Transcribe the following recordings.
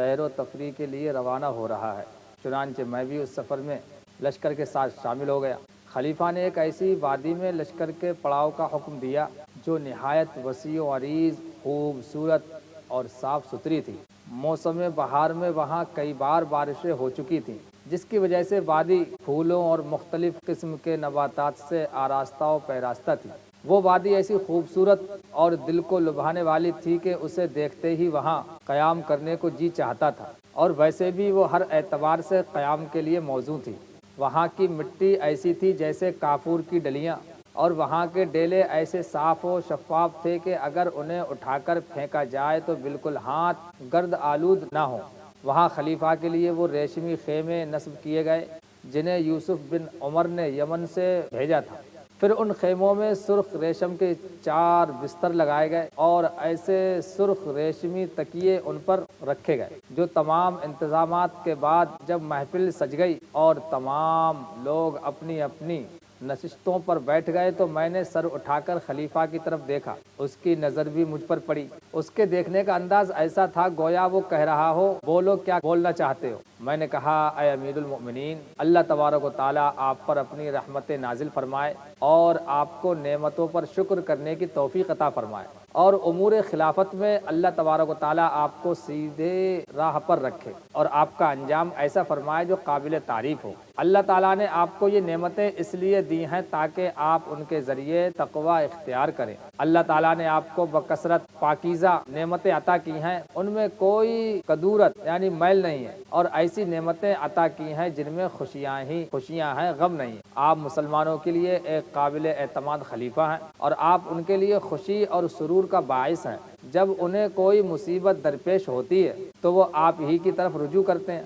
سیر و تفریح کے لیے روانہ ہو رہا ہے۔ چنانچہ میں بھی اس سفر میں لشکر کے ساتھ شامل ہو گیا۔ خلیفہ نے ایک ایسی وادی میں لشکر کے پڑاؤ کا حکم دیا جو نہایت وسیع و عریض، خوبصورت اور صاف ستھری تھی۔ موسم بہار میں وہاں کئی بار بارشیں ہو چکی تھیں، جس کی وجہ سے وادی پھولوں اور مختلف قسم کے نباتات سے آراستہ و پیراستہ تھی۔ وہ وادی ایسی خوبصورت اور دل کو لبھانے والی تھی کہ اسے دیکھتے ہی وہاں قیام کرنے کو جی چاہتا تھا، اور ویسے بھی وہ ہر اعتبار سے قیام کے لیے موزوں تھی۔ وہاں کی مٹی ایسی تھی جیسے کافور کی ڈلیاں، اور وہاں کے ڈیلے ایسے صاف و شفاف تھے کہ اگر انہیں اٹھا کر پھینکا جائے تو بالکل ہاتھ گرد آلود نہ ہو۔ وہاں خلیفہ کے لیے وہ ریشمی خیمے نصب کیے گئے جنہیں یوسف بن عمر نے یمن سے بھیجا تھا۔ پھر ان خیموں میں سرخ ریشم کے 4 بستر لگائے گئے اور ایسے سرخ ریشمی تکیے ان پر رکھے گئے۔ جو تمام انتظامات کے بعد جب محفل سج گئی اور تمام لوگ اپنی اپنی نشستوں پر بیٹھ گئے تو میں نے سر اٹھا کر خلیفہ کی طرف دیکھا۔ اس کی نظر بھی مجھ پر پڑی۔ اس کے دیکھنے کا انداز ایسا تھا گویا وہ کہہ رہا ہو، بولو کیا بولنا چاہتے ہو۔ میں نے کہا، اے امیر المؤمنین، اللہ تبارک و تعالیٰ آپ پر اپنی رحمت نازل فرمائے اور آپ کو نعمتوں پر شکر کرنے کی توفیق عطا فرمائے، اور امور خلافت میں اللہ تبارک و تعالیٰ آپ کو سیدھے راہ پر رکھے اور آپ کا انجام ایسا فرمائے جو قابل تعریف ہو۔ اللہ تعالیٰ نے آپ کو یہ نعمتیں اس لیے دی ہیں تاکہ آپ ان کے ذریعے تقوی اختیار کریں۔ اللہ تعالیٰ نے آپ کو بکثرت پاکیزہ نعمتیں عطا کی ہیں، ان میں کوئی کدورت یعنی میل نہیں ہے، اور ایسی نعمتیں عطا کی ہیں جن میں خوشیاں ہی خوشیاں ہیں، غم نہیں ہے۔ آپ مسلمانوں کے لیے ایک قابل اعتماد خلیفہ ہیں، اور آپ ان کے لیے خوشی اور سرور کا باعث ہیں۔ جب انہیں کوئی مصیبت درپیش ہوتی ہے تو وہ آپ ہی کی طرف رجوع کرتے ہیں،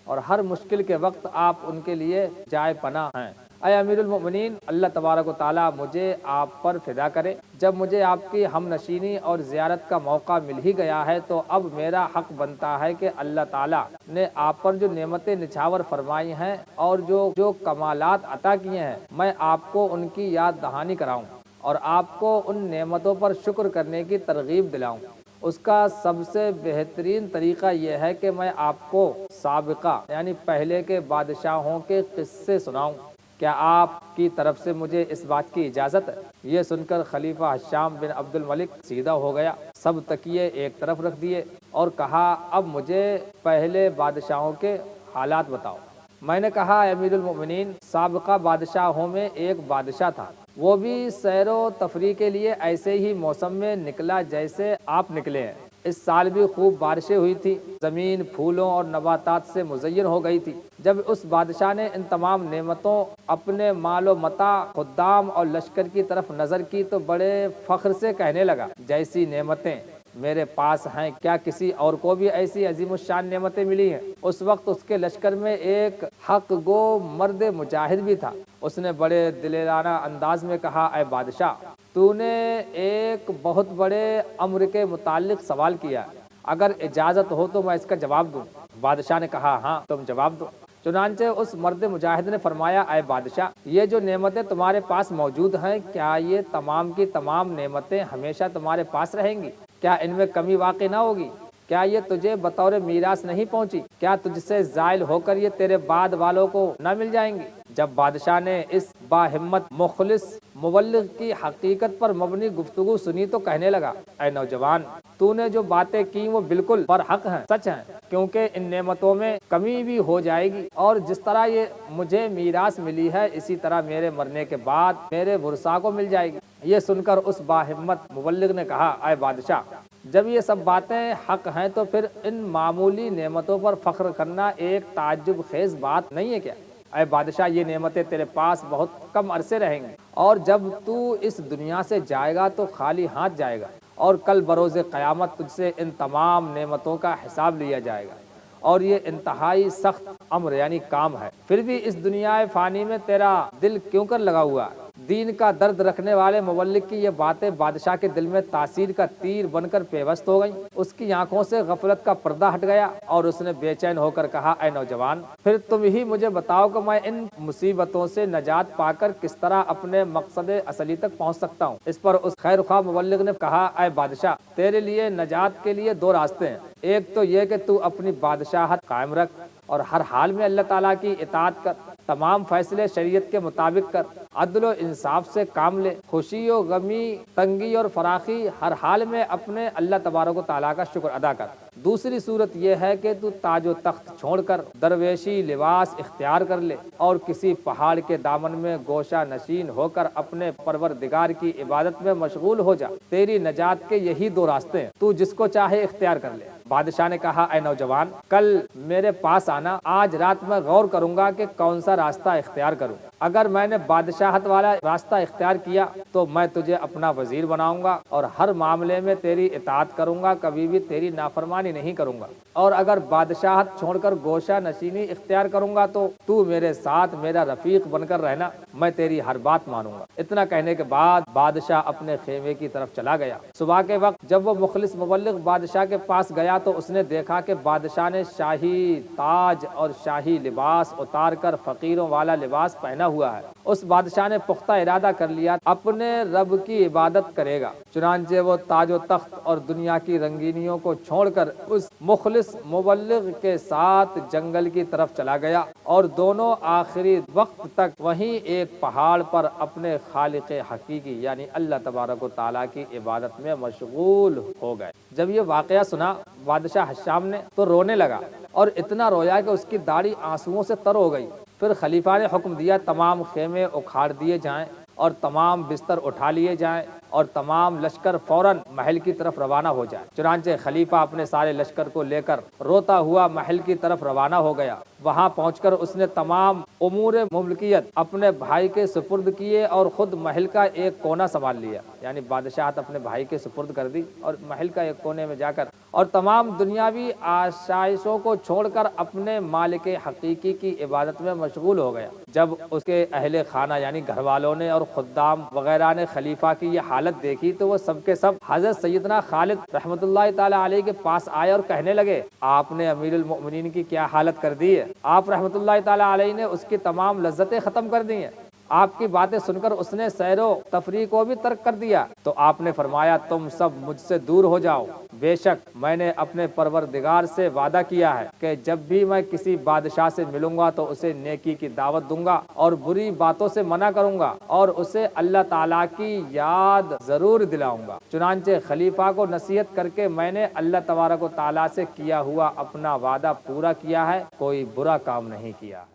اور ہر مشکل کے وقت آپ ان کے لیے جائے پناہ ہیں۔ اے امیر المؤمنین، اللہ تبارک و تعالیٰ مجھے آپ پر فدا کرے۔ جب مجھے آپ کی ہم نشینی اور زیارت کا موقع مل ہی گیا ہے تو اب میرا حق بنتا ہے کہ اللہ تعالیٰ نے آپ پر جو نعمتیں نچھاور فرمائی ہیں اور جو کمالات عطا کیے ہیں، میں آپ کو ان کی یاد دہانی کراؤں اور آپ کو ان نعمتوں پر شکر کرنے کی ترغیب دلاؤں۔ اس کا سب سے بہترین طریقہ یہ ہے کہ میں آپ کو سابقہ یعنی پہلے کے بادشاہوں کے قصے سناؤں۔ کیا آپ کی طرف سے مجھے اس بات کی اجازت ہے؟ یہ سن کر خلیفہ ہشام بن عبد الملک سیدھا ہو گیا، سب تکیے ایک طرف رکھ دیے اور کہا، اب مجھے پہلے بادشاہوں کے حالات بتاؤ۔ میں نے کہا، امیر المؤمنین، سابقہ بادشاہوں میں ایک بادشاہ تھا، وہ بھی سیر و تفریح کے لیے ایسے ہی موسم میں نکلا جیسے آپ نکلے ہیں۔ اس سال بھی خوب بارشیں ہوئی تھی، زمین پھولوں اور نباتات سے مزین ہو گئی تھی۔ جب اس بادشاہ نے ان تمام نعمتوں، اپنے مال و متاع، خدام اور لشکر کی طرف نظر کی تو بڑے فخر سے کہنے لگا، جیسی نعمتیں میرے پاس ہیں کیا کسی اور کو بھی ایسی عظیم الشان نعمتیں ملی ہیں؟ اس وقت اس کے لشکر میں ایک حق گو مرد مجاہد بھی تھا۔ اس نے بڑے دلیرانہ انداز میں کہا، اے بادشاہ، تو نے ایک بہت بڑے امر کے متعلق سوال کیا، اگر اجازت ہو تو میں اس کا جواب دوں۔ بادشاہ نے کہا، ہاں، تم جواب دو۔ چنانچہ اس مرد مجاہد نے فرمایا، اے بادشاہ، یہ جو نعمتیں تمہارے پاس موجود ہیں، کیا یہ تمام کی تمام نعمتیں ہمیشہ تمہارے پاس رہیں گی؟ کیا ان میں کمی واقع نہ ہوگی؟ کیا یہ تجھے بطور میراث نہیں پہنچی؟ کیا تجھ سے زائل ہو کر یہ تیرے بعد والوں کو نہ مل جائیں گی؟ جب بادشاہ نے اس باہمت مخلص مبلغ کی حقیقت پر مبنی گفتگو سنی تو کہنے لگا، اے نوجوان، تو نے جو باتیں کی وہ بالکل برحق ہیں، سچ ہیں، کیونکہ ان نعمتوں میں کمی بھی ہو جائے گی، اور جس طرح یہ مجھے میراث ملی ہے اسی طرح میرے مرنے کے بعد میرے ورثاء کو مل جائے گی۔ یہ سن کر اس باہمت مبلغ نے کہا، اے بادشاہ، جب یہ سب باتیں حق ہیں تو پھر ان معمولی نعمتوں پر فخر کرنا ایک تعجب خیز بات نہیں ہے کیا؟ اے بادشاہ، یہ نعمتیں تیرے پاس بہت کم عرصے رہیں گی، اور جب تو اس دنیا سے جائے گا تو خالی ہاتھ جائے گا، اور کل بروز قیامت تجھ سے ان تمام نعمتوں کا حساب لیا جائے گا، اور یہ انتہائی سخت امر یعنی کام ہے۔ پھر بھی اس دنیا فانی میں تیرا دل کیوں کر لگا ہوا؟ دین کا درد رکھنے والے مبلغ کی یہ باتیں بادشاہ کے دل میں تاثیر کا تیر بن کر پیوست ہو گئیں۔ اس کی آنکھوں سے غفلت کا پردہ ہٹ گیا اور اس نے بے چین ہو کر کہا، اے نوجوان، پھر تم ہی مجھے بتاؤ کہ میں ان مصیبتوں سے نجات پا کر کس طرح اپنے مقصد اصلی تک پہنچ سکتا ہوں۔ اس پر اس خیر خواہ مبلغ نے کہا، اے بادشاہ، تیرے لیے نجات کے لیے دو راستے ہیں۔ ایک تو یہ کہ تو اپنی بادشاہت قائم رکھ اور ہر حال میں اللہ تعالیٰ کی اطاعت کر، تمام فیصلے شریعت کے مطابق کر، عدل و انصاف سے کام لے، خوشی و غمی، تنگی اور فراخی، ہر حال میں اپنے اللہ تبارک و تعالیٰ کا شکر ادا کر۔ دوسری صورت یہ ہے کہ تو تاج و تخت چھوڑ کر درویشی لباس اختیار کر لے اور کسی پہاڑ کے دامن میں گوشہ نشین ہو کر اپنے پروردگار کی عبادت میں مشغول ہو جا۔ تیری نجات کے یہی دو راستے ہیں، تو جس کو چاہے اختیار کر لے۔ بادشاہ نے کہا، اے نوجوان، کل میرے پاس آنا، آج رات میں غور کروں گا کہ کون سا راستہ اختیار کروں۔ اگر میں نے بادشاہت والا راستہ اختیار کیا تو میں تجھے اپنا وزیر بناؤں گا اور ہر معاملے میں تیری اطاعت کروں گا، کبھی بھی تیری نافرمانی نہیں کروں گا۔ اور اگر بادشاہت چھوڑ کر گوشہ نشینی اختیار کروں گا تو میرے ساتھ میرا رفیق بن کر رہنا، میں تیری ہر بات مانوں گا۔ اتنا کہنے کے بعد بادشاہ اپنے خیمے کی طرف چلا گیا۔ صبح کے وقت جب وہ مخلص مبلغ بادشاہ کے پاس گیا تو اس نے دیکھا کہ بادشاہ نے شاہی تاج اور شاہی لباس اتار کر فقیروں والا لباس پہنا ہوا ہے۔ اس بادشاہ نے پختہ ارادہ کر لیا اپنے رب کی عبادت کرے گا، چنانچہ وہ تاج و تخت اور دنیا کی رنگینیوں کو چھوڑ کر اس مخلص مبلغ کے ساتھ جنگل کی طرف چلا گیا اور دونوں آخری وقت تک وہیں ایک پہاڑ پر اپنے خالق حقیقی یعنی اللہ تبارک و تعالیٰ کی عبادت میں مشغول ہو گئے۔ جب یہ واقعہ سنا بادشاہ حشام نے تو رونے لگا اور اتنا رویا کہ اس کی داڑھی آنسوؤں سے تر ہو گئی۔ پھر خلیفہ نے حکم دیا تمام خیمے اکھاڑ دیے جائیں اور تمام بستر اٹھا لیے جائیں اور تمام لشکر فوراً محل کی طرف روانہ ہو جائے۔ چنانچہ خلیفہ اپنے سارے لشکر کو لے کر روتا ہوا محل کی طرف روانہ ہو گیا۔ وہاں پہنچ کر اس نے تمام امور مملکیت اپنے بھائی کے سپرد کیے اور خود محل کا ایک کونا سنبھال لیا، یعنی بادشاہت اپنے بھائی کے سپرد کر دی اور محل کا ایک کونے میں جا کر اور تمام دنیاوی آسائشوں کو چھوڑ کر اپنے مالک حقیقی کی عبادت میں مشغول ہو گیا۔ جب اس کے اہل خانہ یعنی گھر والوں نے اور خدام وغیرہ نے خلیفہ کی یہ حالت دیکھی تو وہ سب کے سب حضرت سیدنا خالد رحمۃ اللہ تعالی علیہ کے پاس آئے اور کہنے لگے، آپ نے امیر المؤمنین کی کیا حالت کر دی ہے؟ آپ رحمۃ اللہ تعالی علیہ نے اس کی تمام لذتیں ختم کر دی ہیں۔ آپ کی باتیں سن کر اس نے سیر و تفریح کو بھی ترک کر دیا۔ تو آپ نے فرمایا، تم سب مجھ سے دور ہو جاؤ، بے شک میں نے اپنے پروردگار سے وعدہ کیا ہے کہ جب بھی میں کسی بادشاہ سے ملوں گا تو اسے نیکی کی دعوت دوں گا اور بری باتوں سے منع کروں گا اور اسے اللہ تعالیٰ کی یاد ضرور دلاؤں گا۔ چنانچہ خلیفہ کو نصیحت کر کے میں نے اللہ تبارک و تعالیٰ سے کیا ہوا اپنا وعدہ پورا کیا ہے، کوئی برا کام نہیں کیا ہے۔